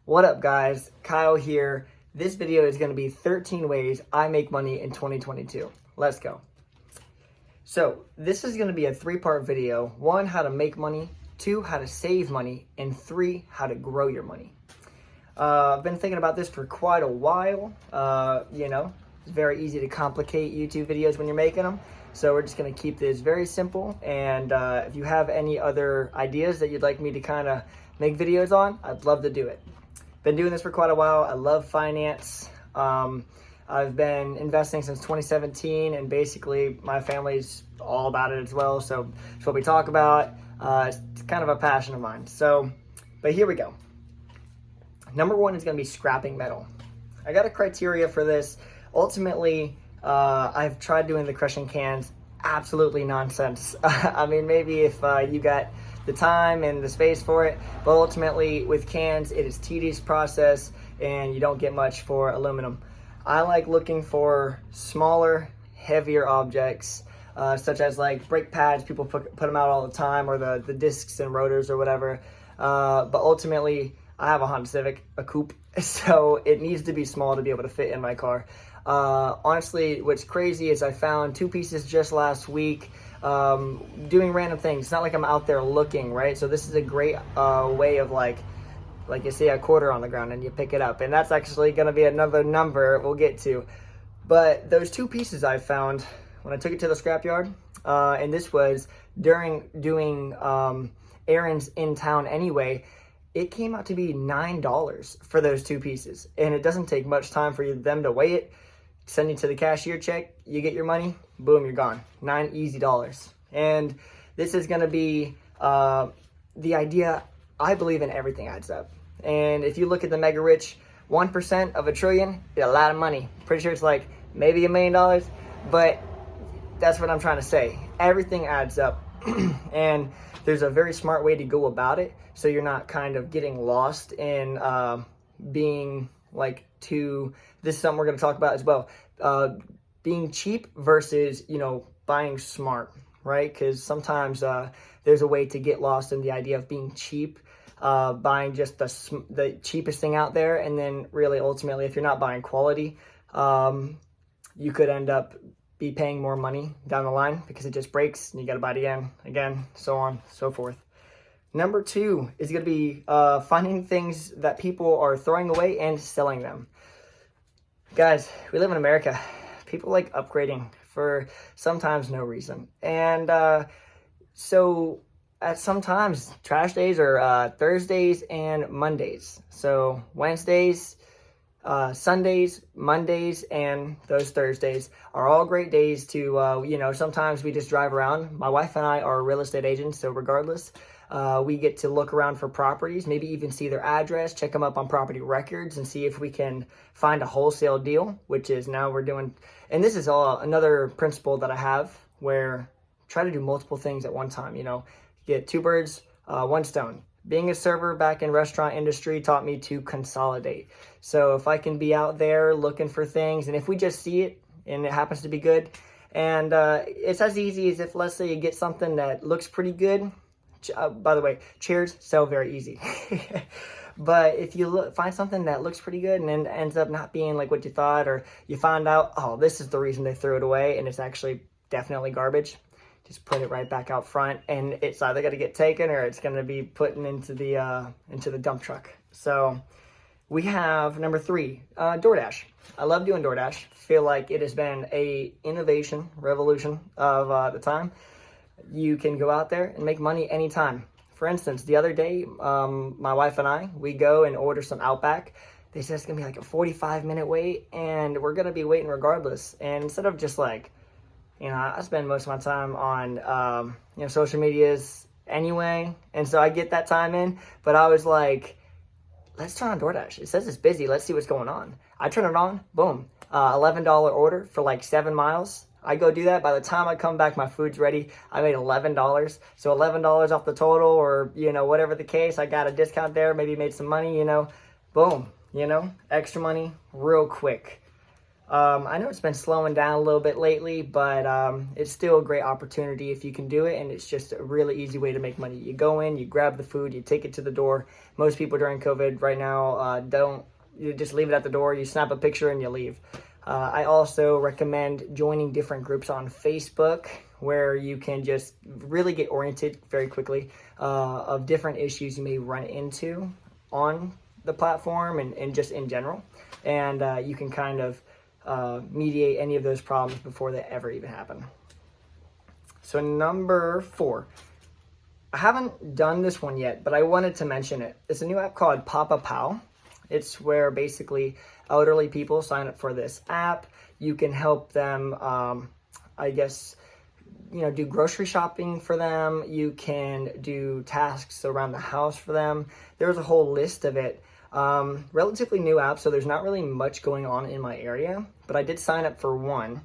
What up guys, Kyle here. This video is going to be 13 ways I make money in 2022. Let's go. So this is going to be a 3-part video. 1, how to make money. 2, how to save money. And 3, how to grow your money. I've been thinking about this for quite a while. It's very easy to complicate YouTube videos when you're making them. So we're just going to keep this very simple. And if you have any other ideas that you'd like me to kind of make videos on, I'd love to do it. Been doing this for quite a while. I love finance. I've been investing since 2017, and basically my family's all about it as well. So it's what we talk about. It's kind of a passion of mine. But here we go. Number 1 is going to be scrapping metal. I got a criteria for this. Ultimately, I've tried doing the crushing cans. Absolutely nonsense. I mean, maybe if you got the time and the space for it, but ultimately with cans, it is tedious process and you don't get much for aluminum. I like looking for smaller, heavier objects, such as like brake pads. People put them out all the time, or the discs and rotors or whatever. But ultimately, I have a Honda Civic, a coupe, so it needs to be small to be able to fit in my car. Honestly, what's crazy is I found 2 pieces just last week, doing random things. It's not like I'm out there looking, right? So this is a great way of like you see a quarter on the ground and you pick it up, and that's actually going to be another number we'll get to. But those 2 pieces I found when I took it to the scrapyard, and this was during doing errands in town anyway, it came out to be $9 for those 2 pieces, and it doesn't take much time for them to weigh it, send you to the cashier check, you get your money, boom, you're gone. $9 easy dollars. And this is going to be the idea. I believe in everything adds up. And if you look at the mega rich, 1% of a trillion is a lot of money. Pretty sure it's like maybe $1 million, but that's what I'm trying to say. Everything adds up. And there's a very smart way to go about it, so you're not kind of getting lost in being like this is something we're going to talk about as well. Being cheap versus, buying smart, right? Because sometimes there's a way to get lost in the idea of being cheap, buying just the cheapest thing out there, and then really ultimately, if you're not buying quality, you could end up be paying more money down the line because it just breaks and you got to buy it again, so on, so forth. Number 2 is going to be finding things that people are throwing away and selling them. Guys, we live in America. People like upgrading for sometimes no reason. And so at sometimes trash days are Thursdays and Mondays. So Wednesdays, Sundays, Mondays, and those Thursdays are all great days to, sometimes we just drive around. My wife and I are real estate agents, so regardless, we get to look around for properties, maybe even see their address, check them up on property records, and see if we can find a wholesale deal, which is now we're doing. And this is another principle that I have, where try to do multiple things at one time. Get 2 birds, 1 stone. Being a server back in restaurant industry taught me to consolidate. So if I can be out there looking for things, and if we just see it and it happens to be good, and it's as easy as if, let's say, you get something that looks pretty good. By the way, chairs sell very easy. But if you find something that looks pretty good and then ends up not being like what you thought, or you find out, oh, this is the reason they threw it away and it's actually definitely garbage, just put it right back out front, and it's either going to get taken or it's going to be put into the dump truck. So we have number 3, DoorDash. I love doing DoorDash. Feel like it has been a innovation, revolution of the time. You can go out there and make money anytime. For instance, the other day, my wife and I, we go and order some Outback. They said it's going to be like a 45-minute wait, and we're going to be waiting regardless. And instead of just like, I spend most of my time on, social medias anyway, and so I get that time in, but I was like, let's turn on DoorDash. It says it's busy. Let's see what's going on. I turn it on, boom, $11 order for like 7 miles. I go do that. By the time I come back, my food's ready. I made $11. So $11 off the total, or, whatever the case. I got a discount there, maybe made some money, boom, extra money real quick. I know it's been slowing down a little bit lately, but it's still a great opportunity if you can do it, and it's just a really easy way to make money. You go in, you grab the food, you take it to the door. Most people during COVID right now don't. You just leave it at the door, you snap a picture, and you leave. I also recommend joining different groups on Facebook where you can just really get oriented very quickly of different issues you may run into on the platform and just in general. And you can kind of mediate any of those problems before they ever even happen. So number 4, I haven't done this one yet, but I wanted to mention it. It's a new app called Papapao. It's where basically elderly people sign up for this app. You can help them, I guess, do grocery shopping for them. You can do tasks around the house for them. There's a whole list of it. Relatively new app, so there's not really much going on in my area, but I did sign up for one,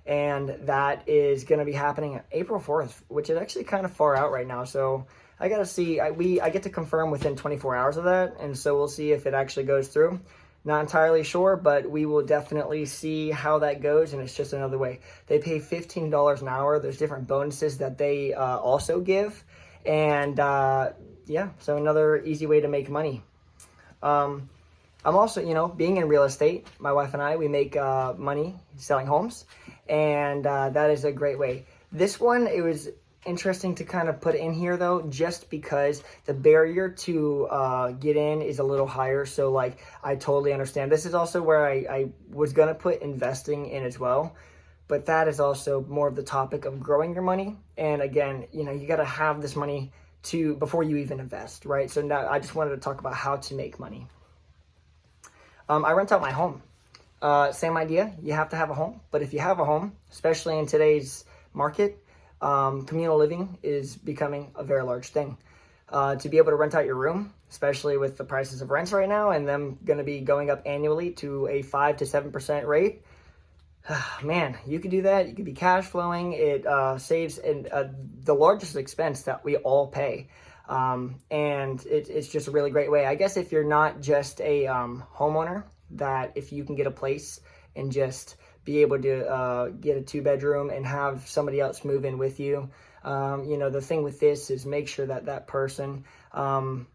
and that is going to be happening April 4th, which is actually kind of far out right now. So I got to see, I get to confirm within 24 hours of that, and so we'll see if it actually goes through. Not entirely sure, but we will definitely see how that goes, and it's just another way. They pay $15 an hour. There's different bonuses that they also give, and yeah, so another easy way to make money. I'm also, being in real estate, my wife and I, we make money selling homes, and that is a great way. This one, it was interesting to kind of put in here though, just because the barrier to get in is a little higher. So like, I totally understand. This is also where I was going to put investing in as well, but that is also more of the topic of growing your money. And again, you got to have this money before you even invest, right? So now I just wanted to talk about how to make money. I rent out my home. Same idea. You have to have a home, but if you have a home, especially in today's market, communal living is becoming a very large thing. To be able to rent out your room, especially with the prices of rents right now and them going to be going up annually to a 5 to 7% rate, man, you could do that. You could be cash flowing. It saves the largest expense that we all pay. And it's just a really great way. I guess if you're not just a homeowner, that if you can get a place and just be able to get a 2-bedroom and have somebody else move in with you. The thing with this is make sure that person, ultimately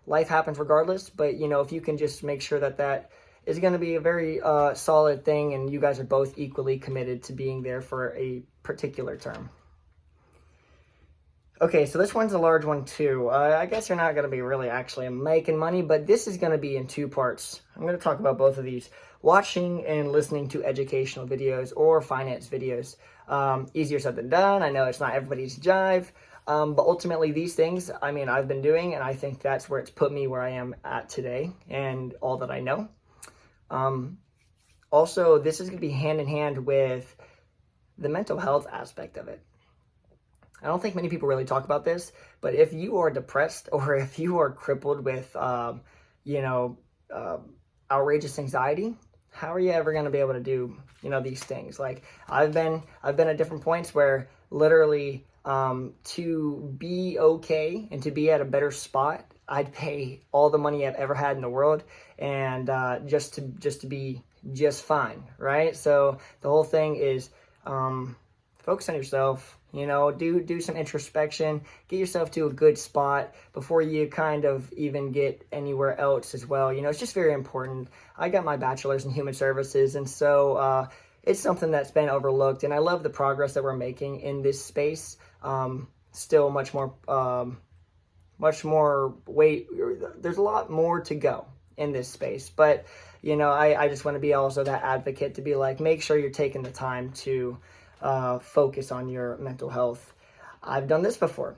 life happens regardless, but if you can just make sure that is going to be a very solid thing and you guys are both equally committed to being there for a particular term. Okay, so this one's a large one too. I guess you're not going to be really actually making money, but this is going to be in 2 parts. I'm going to talk about both of these. Watching and listening to educational videos or finance videos. Easier said than done. I know it's not everybody's jive, but ultimately these things, I've been doing, and I think that's where it's put me where I am at today and all that I know. Also, this is going to be hand in hand with the mental health aspect of it. I don't think many people really talk about this, but if you are depressed or if you are crippled with, outrageous anxiety, how are you ever going to be able to do, these things? Like I've been at different points where literally, to be okay and to be at a better spot, I'd pay all the money I've ever had in the world and, just to be just fine. Right. So the whole thing is, focus on yourself. Do some introspection, get yourself to a good spot before you kind of even get anywhere else as well. It's just very important. I got my bachelor's in human services, and so it's something that's been overlooked, and I love the progress that we're making in this space. Still much more weight. There's a lot more to go in this space, but I just want to be also that advocate to be like, make sure you're taking the time to focus on your mental health. I've done this before.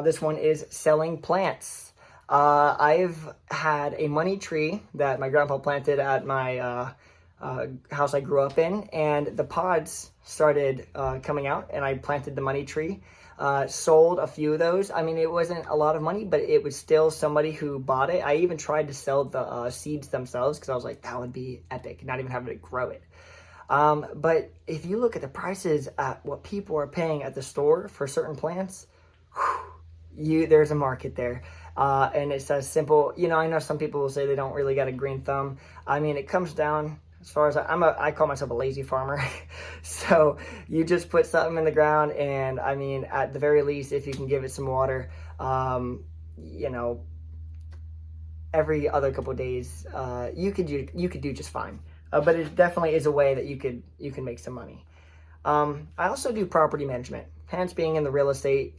This one is selling plants. I've had a money tree that my grandpa planted at my house I grew up in, and the pods started coming out, and I planted the money tree. Sold a few of those. It wasn't a lot of money, but it was still somebody who bought it. I even tried to sell the seeds themselves because I was like, that would be epic, not even having to grow it. But if you look at the prices at what people are paying at the store for certain plants, there's a market there. And it's as simple, I know some people will say they don't really got a green thumb. It comes down as far as I call myself a lazy farmer. So you just put something in the ground, and I mean, at the very least, if you can give it some water, you know, every other couple of days, you could do just fine. But it definitely is a way that you can make some money. I also do property management, hence being in the real estate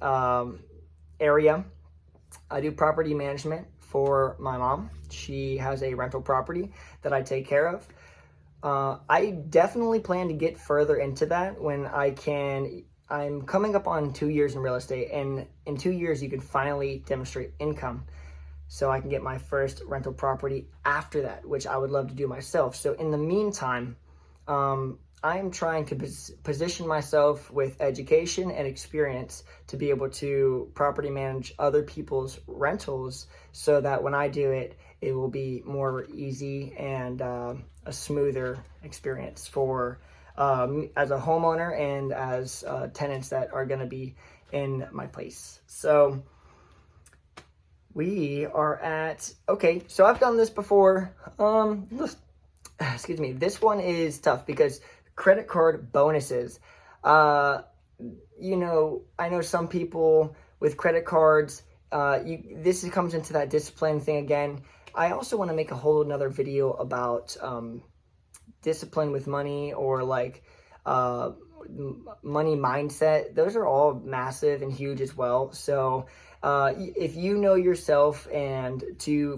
area. I do property management for my mom. She has a rental property that I take care of. I definitely plan to get further into that when I can. I'm coming up on 2 years in real estate, and in 2 years you can finally demonstrate income. So I can get my first rental property after that, which I would love to do myself. So in the meantime, I am trying to position myself with education and experience to be able to property manage other people's rentals, so that when I do it, it will be more easy and a smoother experience for as a homeowner and as tenants that are going to be in my place. So we are at, okay, so I've done this before. Excuse me. This one is tough because credit card bonuses. You know, I know some people with credit cards, this comes into that discipline thing again. I also want to make a whole another video about discipline with money, or like money mindset. Those are all massive and huge as well. So if you know yourself, and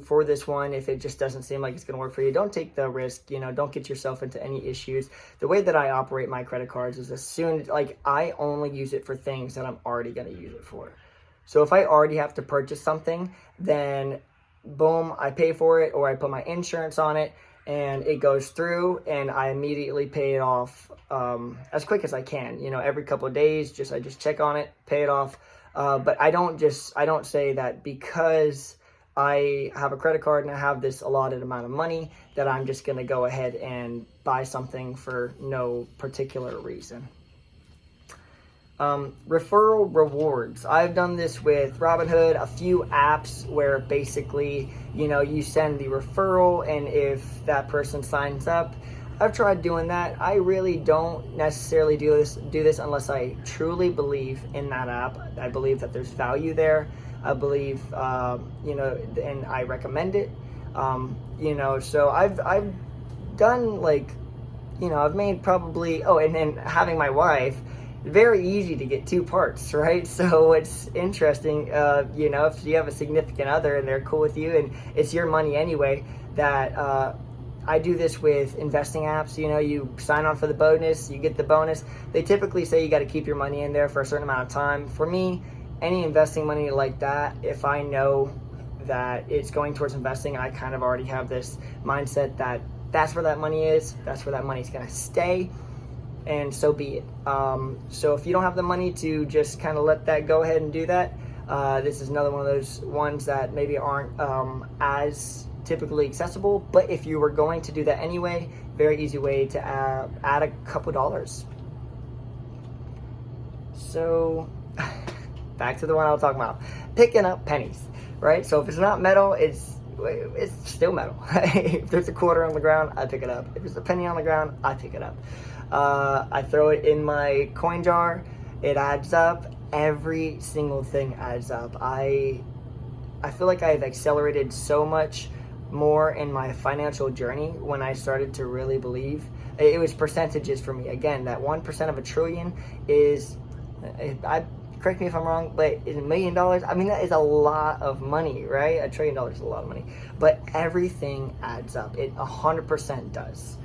for this one, if it just doesn't seem like it's going to work for you, don't take the risk. You know, don't get yourself into any issues. The way that I operate my credit cards is I only use it for things that I'm already going to use it for. So if I already have to purchase something, then boom, I pay for it, or I put my insurance on it, and it goes through, and I immediately pay it off as quick as I can. You know, every couple of days, I just check on it, pay it off. But I don't say that because I have a credit card and I have this allotted amount of money that I'm just going to go ahead and buy something for no particular reason. Referral rewards. I've done this with Robinhood, a few apps where basically, you know, you send the referral, and if that person signs up, I've tried doing that. I really don't necessarily do this unless I truly believe in that app. I believe that there's value there. I believe, you know, and I recommend it. You know, so I've done, like, you know, I've made probably, and then having my wife, very easy to get two parts, right? So it's interesting, you know, if you have a significant other and they're cool with you and it's your money anyway, that I do this with investing apps. You know, you sign on for the bonus, you get the bonus. They typically say you got to keep your money in there for a certain amount of time. For me, any investing money like that, if I know that it's going towards investing, I kind of already have this mindset that that's where that money is, that's where that money's going to stay, and so be it. So if you don't have the money to just kind of let that go ahead and do that, this is another one of those ones that maybe aren't as typically accessible, but if you were going to do that anyway, very easy way to add a couple dollars. So back to the one I was talking about, picking up pennies, right? So if it's not metal, it's still metal. If there's a quarter on the ground, I pick it up. If there's a penny on the ground, I pick it up. I throw it in my coin jar. It adds up. Every single thing adds up. I feel like I've accelerated so much more in my financial journey when I started to really believe. It was percentages for me. Again, that 1% of a trillion is, correct me if I'm wrong, but is $1 million? I mean, that is a lot of money, right? $1 trillion is a lot of money. But everything adds up. It 100% does.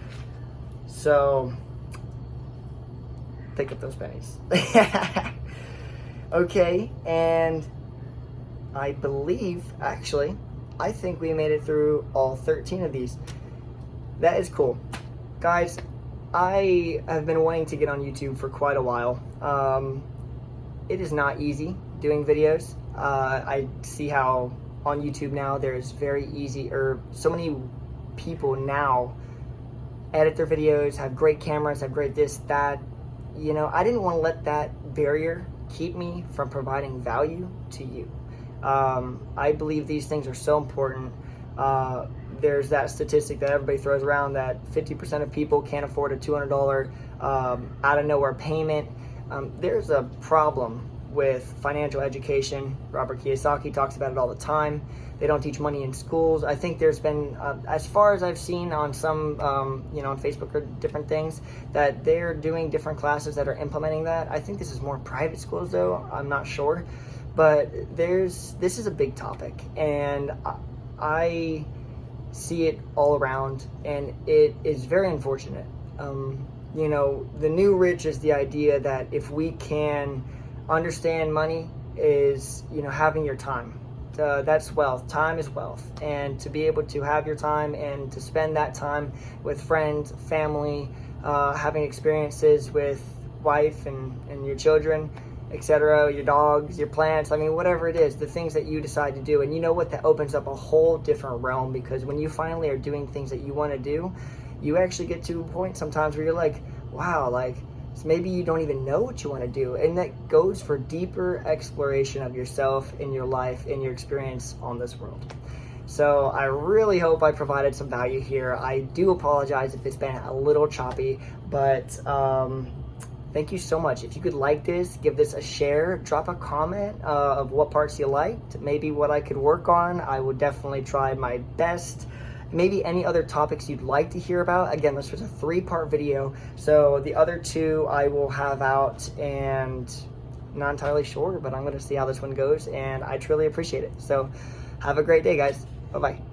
So pick up those pennies. Okay, and I believe, actually, I think we made it through all 13 of these. That is cool. Guys, I have been wanting to get on YouTube for quite a while. It is not easy doing videos. I see how on YouTube now there's very easy, or so many people now edit their videos, have great cameras, have great this, that. You know, I didn't want to let that barrier keep me from providing value to you. I believe these things are so important. there's that statistic that everybody throws around that 50% of people can't afford a $200 out of nowhere payment. There's a problem with financial education. Robert Kiyosaki talks about it all the time. They don't teach money in schools. I think there's been, as far as I've seen on some, on Facebook or different things, that they're doing different classes that are implementing that. I think this is more private schools though, I'm not sure. But this is a big topic, and I see it all around, and it is very unfortunate. The new rich is the idea that if we can understand money is, having your time. That's wealth. Time is wealth. And to be able to have your time and to spend that time with friends, family, having experiences with wife and your children, etc., your dogs, your plants, whatever it is, the things that you decide to do. And you know what, that opens up a whole different realm, because when you finally are doing things that you want to do, you actually get to a point sometimes where you're like, wow, so maybe you don't even know what you want to do. And that goes for deeper exploration of yourself in your life, in your experience on this world. So I really hope I provided some value here. I do apologize if it's been a little choppy, but thank you so much. If you could like this, give this a share, drop a comment of what parts you liked, maybe what I could work on. I would definitely try my best. Maybe any other topics you'd like to hear about. Again, this was a 3-part video, so the other 2 I will have out, and not entirely sure, but I'm going to see how this one goes, and I truly appreciate it. So have a great day, guys. Bye-bye.